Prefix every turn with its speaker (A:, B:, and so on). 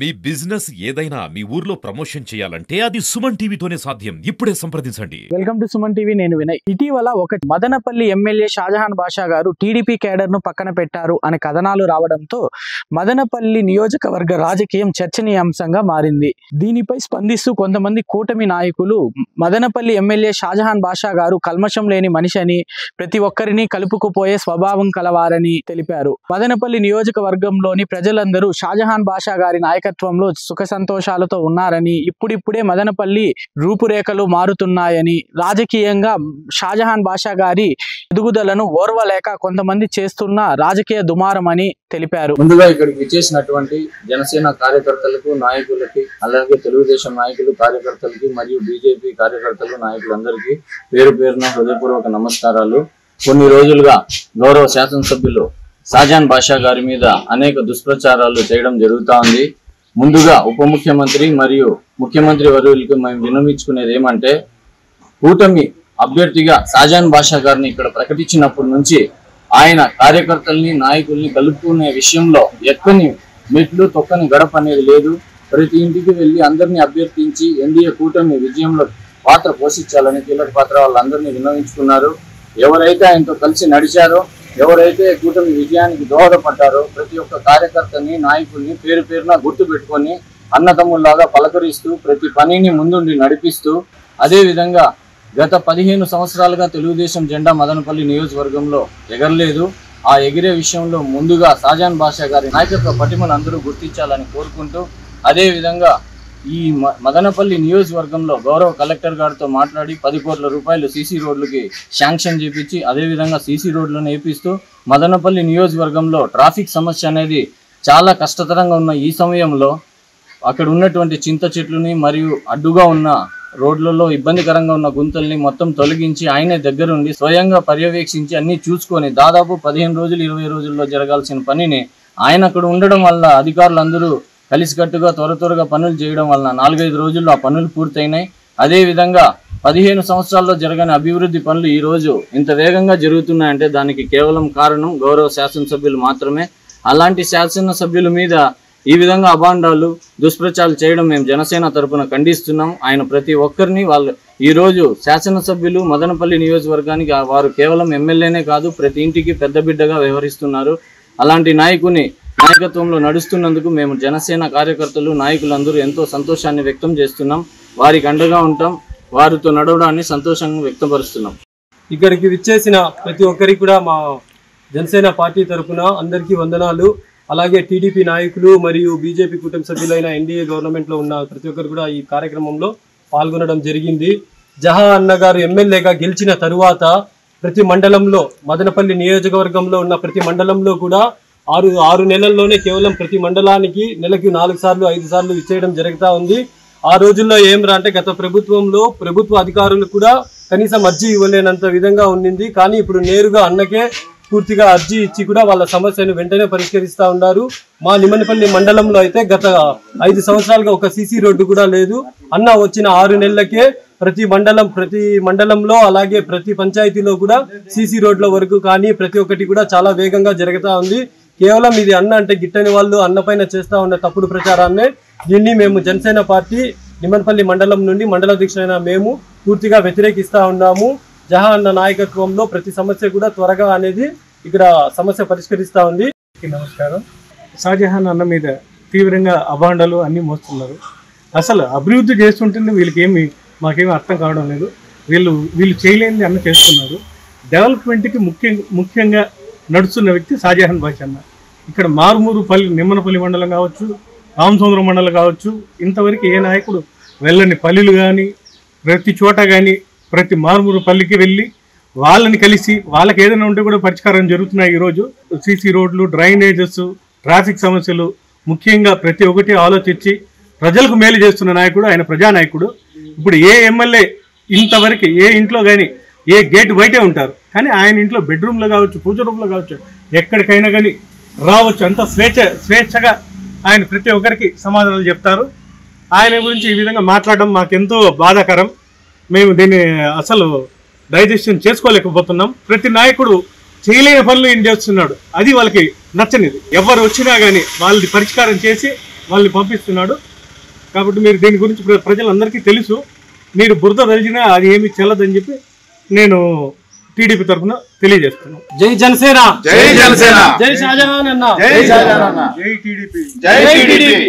A: మీ business ఏదైనా మీ ఊర్లో promotion చేయాలంటే అది సుమన్ టీవీతోనే సాధ్యం. ఇప్పుడే సంప్రదించండి.
B: Welcome to Suman TV. నేను వినయ్. ఇటీవల ఒక మదనపల్లి ఎమ్మెల్యే షాజహాన్ బాషా గారు టీడీపీ కేడర్ ను పక్కన పెట్టారు అనే కథనాలు రావడంతో మదనపల్లి నియోజకవర్గ రాజకీయం చర్చనీయాంశంగా మారింది. దీనిపై స్పందిస్తూ కొంతమంది కూటమి నాయకులు మదనపల్లి ఎమ్మెల్యే షాజహాన్ బాషా గారు కల్మషం లేని మనిషి అని, ప్రతి ఒక్కరిని కలుపుకుపోయే స్వభావం కలవారని తెలిపారు. మదనపల్లి నియోజకవర్గంలోని ప్రజలందరూ షాజహాన్ బాషా గారి నాయకత్వంలో సుఖ సంతోషాలతో ఉన్నారని, ఇప్పుడిప్పుడే మదనపల్లి రూపురేఖలు మారుతున్నాయని, రాజకీయంగా షాజహాన్ బాషా గారి ఎదుగుదలను ఓర్వలేక కొంతమంది చేస్తున్న రాజకీయ దుమారమని తెలిపారు.
C: ముందుగా ఇక్కడికి విచ్చేసినటువంటి జనసేన కార్యకర్తలకు, నాయకులకి, అలాగే తెలుగుదేశం నాయకులు, కార్యకర్తలకి మరియు బీజేపీ కార్యకర్తలు, నాయకులందరికీ పేరు పేరున హృదయపూర్వక నమస్కారాలు. కొన్ని రోజులుగా గౌరవ శాసనసభ్యులు షాజహాన్ బాషా గారి మీద అనేక దుష్ప్రచారాలు చేయడం జరుగుతూ ఉంది. ముందుగా ఉప ముఖ్యమంత్రి మరియు ముఖ్యమంత్రి వర్యులకు మేము విన్నవించుకునేది ఏమంటే, కూటమి అభ్యర్థిగా షాజహాన్ బాషా గారిని ఇక్కడ ప్రకటించినప్పటి నుంచి ఆయన కార్యకర్తల్ని, నాయకుల్ని కలుపుకునే విషయంలో ఎక్కని మెట్లు తొక్కని గడప అనేది లేదు. ప్రతి ఇంటికి వెళ్ళి అందరినీ అభ్యర్థించి ఎన్డీఏ కూటమి విజయంలో పాత్ర పోషించాలని కీలక పాత్ర వాళ్ళందరినీ విన్నవించుకున్నారు. ఎవరైతే ఆయనతో కలిసి నడిచారో, ఎవరైతే కూటమి విజయానికి దోహదపడ్డారో ప్రతి ఒక్క కార్యకర్తని, నాయకుల్ని పేరు పేరున గుర్తు పెట్టుకొని అన్నతమ్ముల్లాగా పలకరిస్తూ ప్రతి పనిని ముందుండి నడిపిస్తూ, అదేవిధంగా గత 15 సంవత్సరాలుగా తెలుగుదేశం జెండా మదనపల్లి నియోజకవర్గంలో ఎగరలేదు. ఆ ఎగిరే విషయంలో ముందుగా షాజహాన్ బాషా గారి నాయకత్వ పటిమను అందరూ గుర్తించాలని కోరుకుంటూ, అదేవిధంగా ఈ మదనపల్లి నియోజకవర్గంలో గౌరవ కలెక్టర్ గారితో మాట్లాడి 10 కోట్ల రూపాయలు సీసీ రోడ్లకి శాంక్షన్ చేపించి, అదేవిధంగా సీసీ రోడ్లను వేపిస్తూ మదనపల్లి నియోజకవర్గంలో ట్రాఫిక్ సమస్య అనేది చాలా కష్టతరంగా ఉన్న ఈ సమయంలో అక్కడ ఉన్నటువంటి చింత చెట్లని మరియు అడ్డుగా ఉన్న రోడ్లలో ఇబ్బందికరంగా ఉన్న గుంతల్ని మొత్తం తొలగించి ఆయనే దగ్గరుండి స్వయంగా పర్యవేక్షించి అన్ని చూసుకొని దాదాపు 15 రోజులు 20 రోజుల్లో జరగాల్సిన పనిని ఆయన అక్కడ ఉండడం వల్ల అధికారులందరూ కలిసికట్టుగా త్వరగా పనులు చేయడం వలన 4-5 రోజుల్లో ఆ పనులు పూర్తయినాయి. అదేవిధంగా 15 సంవత్సరాల్లో జరగని అభివృద్ధి పనులు ఈ రోజు ఇంత వేగంగా జరుగుతున్నాయంటే దానికి కేవలం కారణం గౌరవ శాసనసభ్యులు మాత్రమే. అలాంటి శాసనసభ్యుల మీద ఈ విధంగా అభాండాలు, దుష్ప్రచారాలు చేయడం మేము జనసేన తరపున ఖండిస్తున్నాం. ఆయన ప్రతి ఒక్కరిని ఈ రోజు శాసనసభ్యులు మదనపల్లి నియోజకవర్గానికి వారు కేవలం ఎమ్మెల్యేనే కాదు, ప్రతి ఇంటికి పెద్ద బిడ్డగా వ్యవహరిస్తున్నారు. అలాంటి నాయకుని నాయకత్వంలో నడుస్తున్నందుకు మేము జనసేన కార్యకర్తలు, నాయకులందరూ ఎంతో సంతోషాన్ని వ్యక్తం చేస్తున్నాం. వారికి అండగా ఉంటాం. వారితో నడవడాన్ని సంతోషంగా వ్యక్తపరుస్తున్నాం.
D: ఇక్కడికి విచ్చేసిన ప్రతి ఒక్కరికి కూడా మా జనసేన పార్టీ తరఫున అందరికీ వందనాలు. అలాగే టీడీపీ నాయకులు మరియు బీజేపీ కుటుంబ సభ్యులైన ఎన్డీఏ గవర్నమెంట్లో ఉన్న ప్రతి ఒక్కరు కూడా ఈ కార్యక్రమంలో పాల్గొనడం జరిగింది. జహా అన్న గారు ఎమ్మెల్యేగా గెలిచిన తరువాత ప్రతి మండలంలో, మదనపల్లి నియోజకవర్గంలో ఉన్న ప్రతి మండలంలో కూడా 6 నెలల్లోనే కేవలం ప్రతి మండలానికి నెలకి 4 సార్లు 5 సార్లు ఇచ్చేయడం జరుగుతూ ఉంది. ఆ రోజుల్లో ఏమరా అంటే గత ప్రభుత్వంలో ప్రభుత్వ అధికారులు కూడా కనీసం అర్జీ ఇవ్వలేనంత విధంగా ఉండింది. కానీ ఇప్పుడు నేరుగా అన్నకే పూర్తిగా అర్జీ ఇచ్చి కూడా వాళ్ళ సమస్యను వెంటనే పరిష్కరిస్తూ ఉన్నారు. మా నిమ్మనపల్లి మండలంలో అయితే గత 5 సంవత్సరాలుగా ఒక సీసీ రోడ్డు కూడా లేదు. అన్న వచ్చిన 6 నెలలకే ప్రతి మండలంలో అలాగే ప్రతి పంచాయతీలో కూడా సీసీ రోడ్ల వరకు కానీ ప్రతి ఒక్కటి కూడా చాలా వేగంగా జరుగుతూ ఉంది. కేవలం ఇది అన్న అంటే గిట్టని వాళ్ళు అన్న పైన చేస్తూ ఉన్న తప్పుడు ప్రచారాన్నే దీన్ని మేము జనసేన పార్టీ నిమ్మనపల్లి మండలం నుండి మండలాధ్యక్షులైన మేము పూర్తిగా వ్యతిరేకిస్తూ ఉన్నాము. జహా అన్న నాయకత్వంలో ప్రతి సమస్య కూడా త్వరగా అనేది ఇక్కడ సమస్య పరిష్కరిస్తూ ఉంది.
E: నమస్కారం. షాజహాన్ అన్న మీద తీవ్రంగా అభాండాలు అన్నీ మోస్తున్నారు. అసలు అభివృద్ధి చేస్తుంటే మాకేమీ అర్థం కావడం లేదు. వీళ్ళు చేయలేనిది అన్న చేస్తున్నారు. డెవలప్మెంట్కి ముఖ్యంగా నడుస్తున్న వ్యక్తి షాజహాన్ బాషా అన్న. ఇక్కడ మారుమూరుపల్లి, నిమ్మనపల్లి మండలం కావచ్చు, రామచంద్రం మండలం కావచ్చు, ఇంతవరకు ఏ నాయకుడు వెళ్ళని పల్లెలు కానీ, ప్రతి చోట కానీ ప్రతి మారుమూరు పల్లికి వెళ్ళి వాళ్ళని కలిసి వాళ్ళకి ఏదైనా ఉంటే కూడా పరిష్కారం జరుగుతున్నాయి. ఈరోజు సీసీ రోడ్లు, డ్రైనేజెస్, ట్రాఫిక్ సమస్యలు ముఖ్యంగా ప్రతి ఒక్కటి ఆలోచించి ప్రజలకు మేలు చేస్తున్న నాయకుడు ఆయన, ప్రజానాయకుడు. ఇప్పుడు ఏ ఎమ్మెల్యే ఇంతవరకు ఏ ఇంట్లో కానీ ఏ గేట్ బయటే ఉంటారు, కానీ ఆయన ఇంట్లో బెడ్రూమ్లో కావచ్చు, పూజ రూమ్లో కావచ్చు, ఎక్కడికైనా కానీ రావచ్చు. అంత స్వేచ్ఛగా ఆయన ప్రతి ఒక్కరికి సమాధానాలు చెప్తారు. ఆయన గురించి ఈ విధంగా మాట్లాడడం మాకెంతో బాధాకరం. మేము దీన్ని అసలు డైజెషన్ చేసుకోలేకపోతున్నాం. ప్రతి నాయకుడు చేయలేని పనులు ఏం చేస్తున్నాడు, అది వాళ్ళకి నచ్చనిది. ఎవరు వచ్చినా కానీ వాళ్ళది పరిష్కారం చేసి వాళ్ళని పంపిస్తున్నాడు. కాబట్టి మీరు దీని గురించి ప్రజలందరికీ తెలుసు. మీరు బురద తలిచినా అది ఏమి చెల్లదని చెప్పి నేను టీడీపీ తరఫున తెలియజేస్తున్నాను.
D: జై జనసేన,
F: జై జనసేన,
D: జై షాజహాన్ అన్న,
F: జై షాజహాన్ అన్న,
E: జై టీడీపీ,
F: జై టీడీపీ.